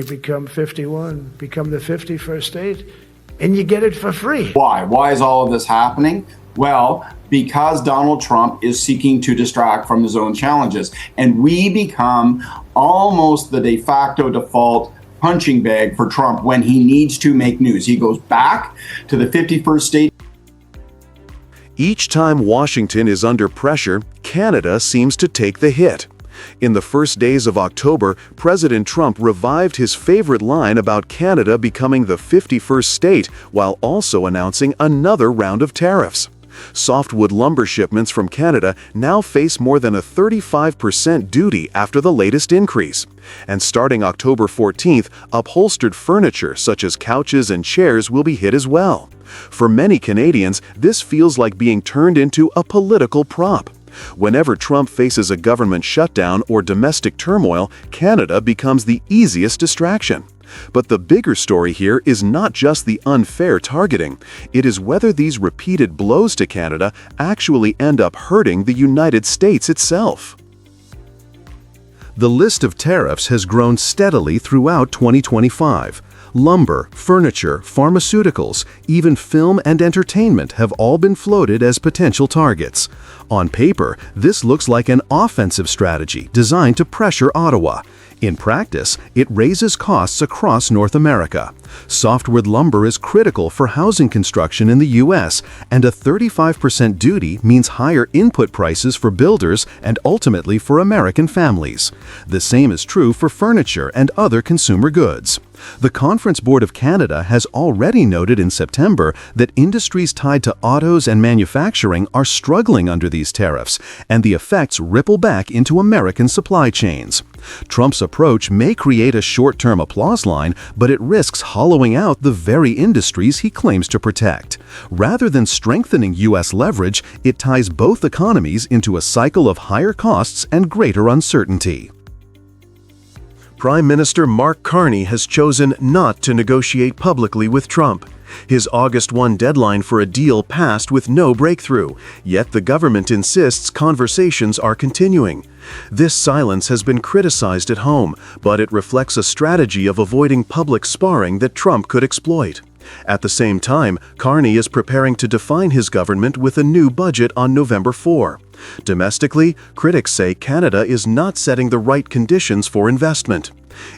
become 51, become the 51st state, and you get it for free. Why? Why is all of this happening? Well, because Donald Trump is seeking to distract from his own challenges, and we become almost the de facto default punching bag for Trump when he needs to make news. He goes back to the 51st state. Each time Washington is under pressure, Canada seems to take the hit. In the first days of October, President Trump revived his favorite line about Canada becoming the 51st state while also announcing another round of tariffs. Softwood lumber shipments from Canada now face more than a 35% duty after the latest increase. And starting October 14th, upholstered furniture such as couches and chairs will be hit as well. For many Canadians, this feels like being turned into a political prop. Whenever Trump faces a government shutdown or domestic turmoil, Canada becomes the easiest distraction. But the bigger story here is not just the unfair targeting. It is whether these repeated blows to Canada actually end up hurting the United States itself. The list of tariffs has grown steadily throughout 2025. Lumber, furniture, pharmaceuticals, even film and entertainment have all been floated as potential targets. On paper, this looks like an offensive strategy designed to pressure Ottawa. In practice, it raises costs across North America. Softwood lumber is critical for housing construction in the U.S., and a 35% duty means higher input prices for builders and ultimately for American families. The same is true for furniture and other consumer goods. The Conference Board of Canada has already noted in September that industries tied to autos and manufacturing are struggling under these tariffs, and the effects ripple back into American supply chains. Trump's approach may create a short-term applause line, but it risks hollowing out the very industries he claims to protect. Rather than strengthening U.S. leverage, it ties both economies into a cycle of higher costs and greater uncertainty. Prime Minister Mark Carney has chosen not to negotiate publicly with Trump. His August 1 deadline for a deal passed with no breakthrough, yet the government insists conversations are continuing. This silence has been criticized at home, but it reflects a strategy of avoiding public sparring that Trump could exploit. At the same time, Carney is preparing to define his government with a new budget on November 4. Domestically, critics say Canada is not setting the right conditions for investment.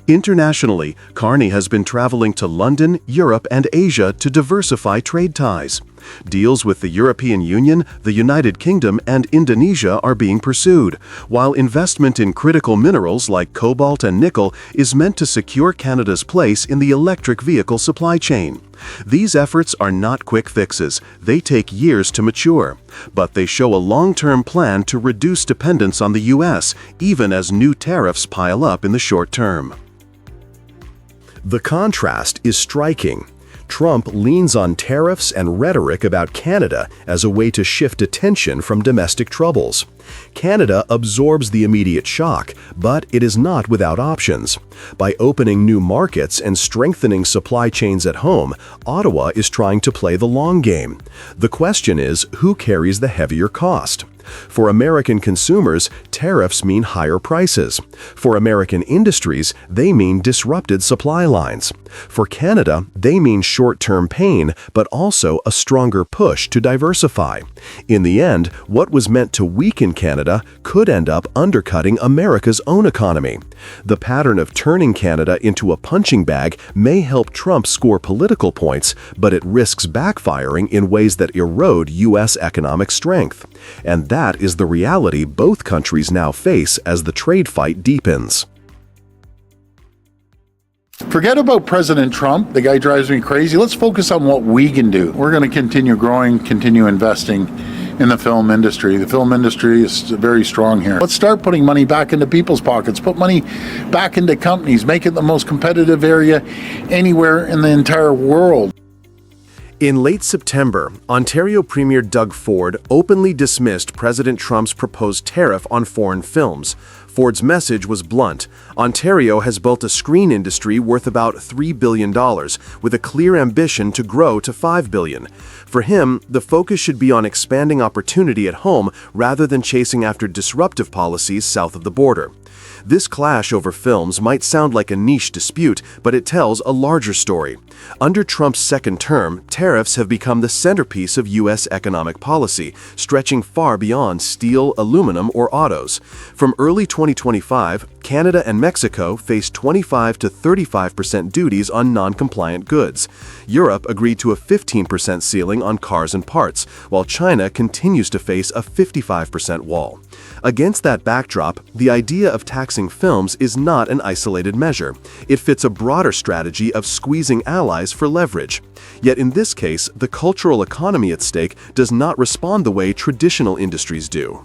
Internationally, Carney has been traveling to London, Europe, and Asia to diversify trade ties. Deals with the European Union, the United Kingdom, and Indonesia are being pursued, while investment in critical minerals like cobalt and nickel is meant to secure Canada's place in the electric vehicle supply chain. These efforts are not quick fixes. They take years to mature, but they show a long-term plan to reduce dependence on the U.S., even as new tariffs pile up in the short term. The contrast is striking. Trump leans on tariffs and rhetoric about Canada as a way to shift attention from domestic troubles. Canada absorbs the immediate shock, but it is not without options. By opening new markets and strengthening supply chains at home, Ottawa is trying to play the long game. The question is, who carries the heavier cost? For American consumers, tariffs mean higher prices. For American industries, they mean disrupted supply lines. For Canada, they mean short-term pain, but also a stronger push to diversify. In the end, what was meant to weaken Canada could end up undercutting America's own economy. The pattern of turning Canada into a punching bag may help Trump score political points, but it risks backfiring in ways that erode U.S. economic strength. And that is the reality both countries now face as the trade fight deepens. Forget about President Trump. The guy drives me crazy. Let's focus on what we can do. We're going to continue growing, continue investing in the film industry. The film industry is very strong here. Let's start putting money back into people's pockets. Put money back into companies. Make it the most competitive area anywhere in the entire world. In late September, Ontario Premier Doug Ford openly dismissed President Trump's proposed tariff on foreign films. Ford's message was blunt. Ontario has built a screen industry worth about $3 billion, with a clear ambition to grow to $5 billion. For him, the focus should be on expanding opportunity at home rather than chasing after disruptive policies south of the border. This clash over films might sound like a niche dispute, but it tells a larger story. Under Trump's second term, tariffs have become the centerpiece of U.S. economic policy, stretching far beyond steel, aluminum, or autos. From early 2025, Canada and Mexico face 25 to 35% duties on non-compliant goods. Europe agreed to a 15% ceiling on cars and parts, while China continues to face a 55% wall. Against that backdrop, the idea of taxing films is not an isolated measure. It fits a broader strategy of squeezing allies for leverage. Yet in this case, the cultural economy at stake does not respond the way traditional industries do.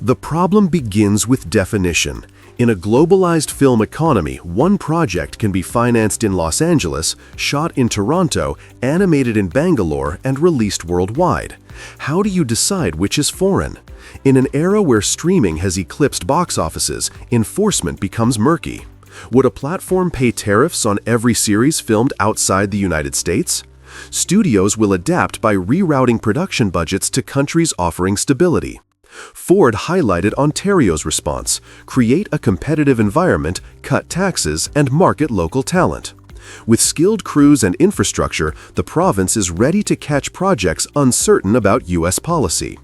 The problem begins with definition. In a globalized film economy, one project can be financed in Los Angeles, shot in Toronto, animated in Bangalore, and released worldwide. How do you decide which is foreign? In an era where streaming has eclipsed box offices, enforcement becomes murky. Would a platform pay tariffs on every series filmed outside the United States? Studios will adapt by rerouting production budgets to countries offering stability. Ford highlighted Ontario's response: create a competitive environment, cut taxes, and market local talent. With skilled crews and infrastructure, the province is ready to catch projects uncertain about U.S. policy.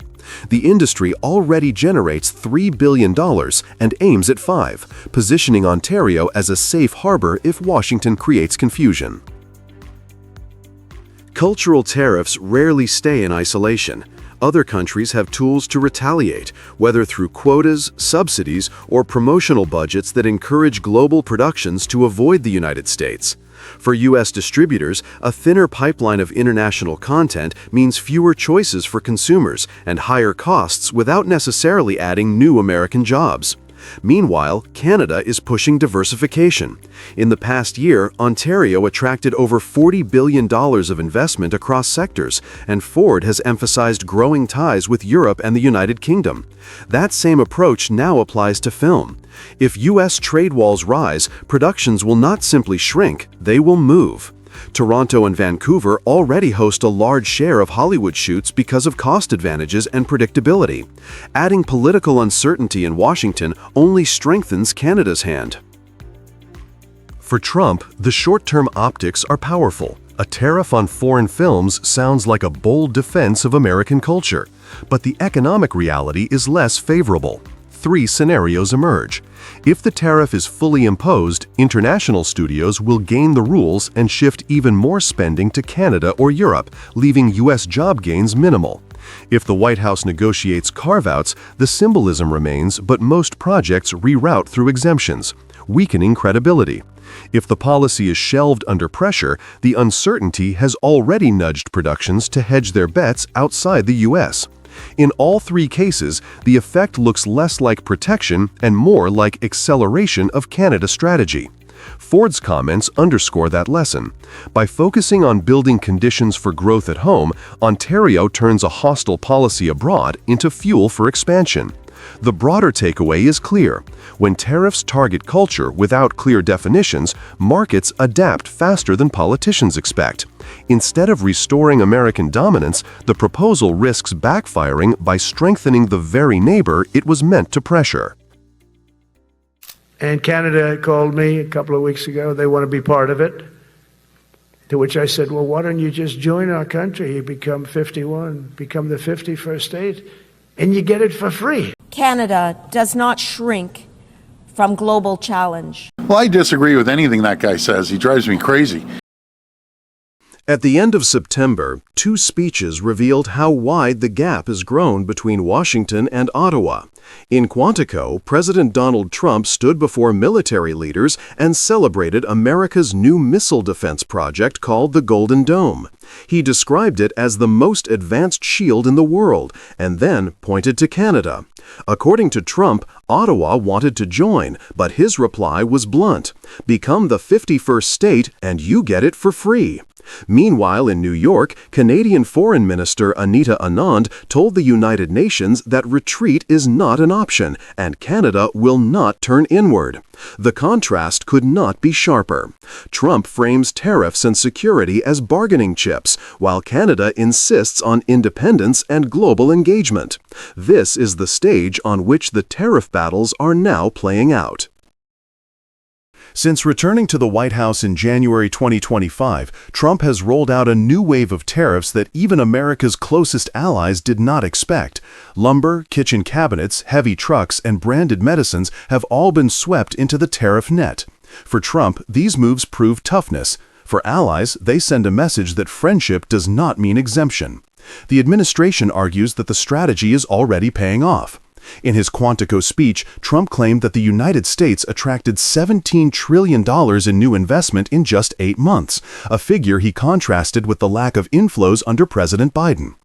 The industry already generates $3 billion and aims at $5 billion, positioning Ontario as a safe harbor if Washington creates confusion. Cultural tariffs rarely stay in isolation. Other countries have tools to retaliate, whether through quotas, subsidies, or promotional budgets that encourage global productions to avoid the United States. For U.S. distributors, a thinner pipeline of international content means fewer choices for consumers and higher costs without necessarily adding new American jobs. Meanwhile, Canada is pushing diversification. In the past year, Ontario attracted over $40 billion of investment across sectors, and Ford has emphasized growing ties with Europe and the United Kingdom. That same approach now applies to film. If U.S. trade walls rise, productions will not simply shrink, they will move. Toronto and Vancouver already host a large share of Hollywood shoots because of cost advantages and predictability. Adding political uncertainty in Washington only strengthens Canada's hand. For Trump, the short-term optics are powerful. A tariff on foreign films sounds like a bold defense of American culture, but the economic reality is less favorable. Three scenarios emerge. If the tariff is fully imposed, international studios will gain the rules and shift even more spending to Canada or Europe, leaving U.S. job gains minimal. If the White House negotiates carve-outs, the symbolism remains, but most projects reroute through exemptions, weakening credibility. If the policy is shelved under pressure, the uncertainty has already nudged productions to hedge their bets outside the U.S. In all three cases, the effect looks less like protection and more like acceleration of Canada's strategy. Ford's comments underscore that lesson. By focusing on building conditions for growth at home, Ontario turns a hostile policy abroad into fuel for expansion. The broader takeaway is clear. When tariffs target culture without clear definitions, markets adapt faster than politicians expect. Instead of restoring American dominance, the proposal risks backfiring by strengthening the very neighbor it was meant to pressure. And Canada called me a couple of weeks ago. They want to be part of it. To which I said, well, why don't you just join our country? You become 51, become the 51st state, and you get it for free. Canada does not shrink from global challenge. Well, I disagree with anything that guy says. He drives me crazy. At the end of September, two speeches revealed how wide the gap has grown between Washington and Ottawa. In Quantico, President Donald Trump stood before military leaders and celebrated America's new missile defense project called the Golden Dome. He described it as the most advanced shield in the world and then pointed to Canada. According to Trump, Ottawa wanted to join, but his reply was blunt: become the 51st state and you get it for free. Meanwhile, in New York, Canadian Foreign Minister Anita Anand told the United Nations that retreat is not an option and Canada will not turn inward. The contrast could not be sharper. Trump frames tariffs and security as bargaining chips, while Canada insists on independence and global engagement. This is the stage on which the tariff battles are now playing out. Since returning to the White House in January 2025, Trump has rolled out a new wave of tariffs that even America's closest allies did not expect. Lumber, kitchen cabinets, heavy trucks, and branded medicines have all been swept into the tariff net. For Trump, these moves prove toughness. For allies, they send a message that friendship does not mean exemption. The administration argues that the strategy is already paying off. In his Quantico speech, Trump claimed that the United States attracted $17 trillion in new investment in just 8 months, a figure he contrasted with the lack of inflows under President Biden.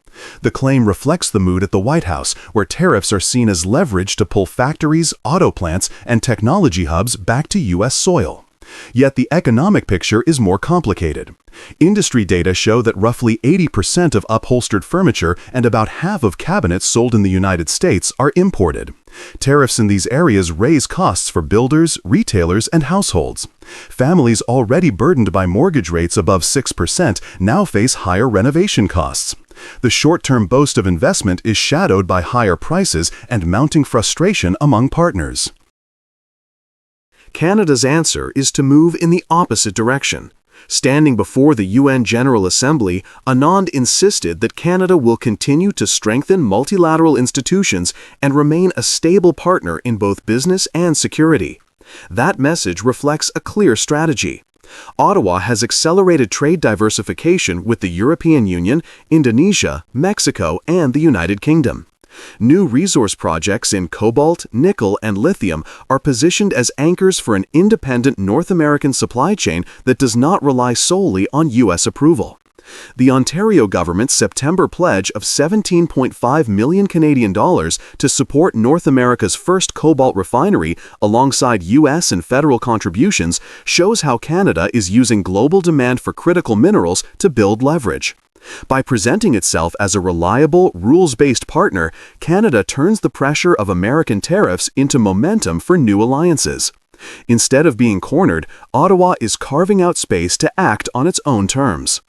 The claim reflects the mood at the White House, where tariffs are seen as leverage to pull factories, auto plants, and technology hubs back to U.S. soil. Yet the economic picture is more complicated. Industry data show that roughly 80% of upholstered furniture and about half of cabinets sold in the United States are imported. Tariffs in these areas raise costs for builders, retailers, and households. Families already burdened by mortgage rates above 6% now face higher renovation costs. The short-term boast of investment is shadowed by higher prices and mounting frustration among partners. Canada's answer is to move in the opposite direction. Standing before the UN General Assembly, Anand insisted that Canada will continue to strengthen multilateral institutions and remain a stable partner in both business and security. That message reflects a clear strategy. Ottawa has accelerated trade diversification with the European Union, Indonesia, Mexico, and the United Kingdom. New resource projects in cobalt, nickel, and lithium are positioned as anchors for an independent North American supply chain that does not rely solely on U.S. approval. The Ontario government's September pledge of $17.5 million Canadian dollars to support North America's first cobalt refinery alongside U.S. and federal contributions shows how Canada is using global demand for critical minerals to build leverage. By presenting itself as a reliable, rules-based partner, Canada turns the pressure of American tariffs into momentum for new alliances. Instead of being cornered, Ottawa is carving out space to act on its own terms.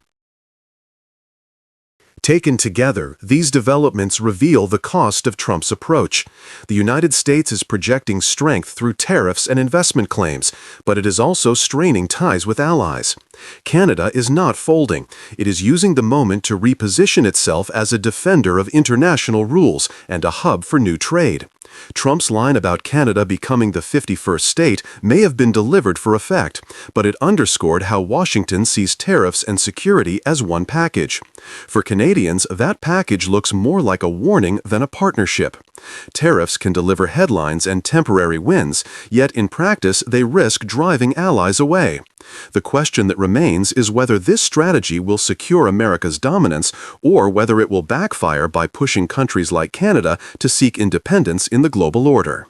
Taken together, these developments reveal the cost of Trump's approach. The United States is projecting strength through tariffs and investment claims, but it is also straining ties with allies. Canada is not folding. It is using the moment to reposition itself as a defender of international rules and a hub for new trade. Trump's line about Canada becoming the 51st state may have been delivered for effect, but it underscored how Washington sees tariffs and security as one package. For Canadians, that package looks more like a warning than a partnership. Tariffs can deliver headlines and temporary wins, yet in practice they risk driving allies away. The question that remains is whether this strategy will secure America's dominance or whether it will backfire by pushing countries like Canada to seek independence in the global order.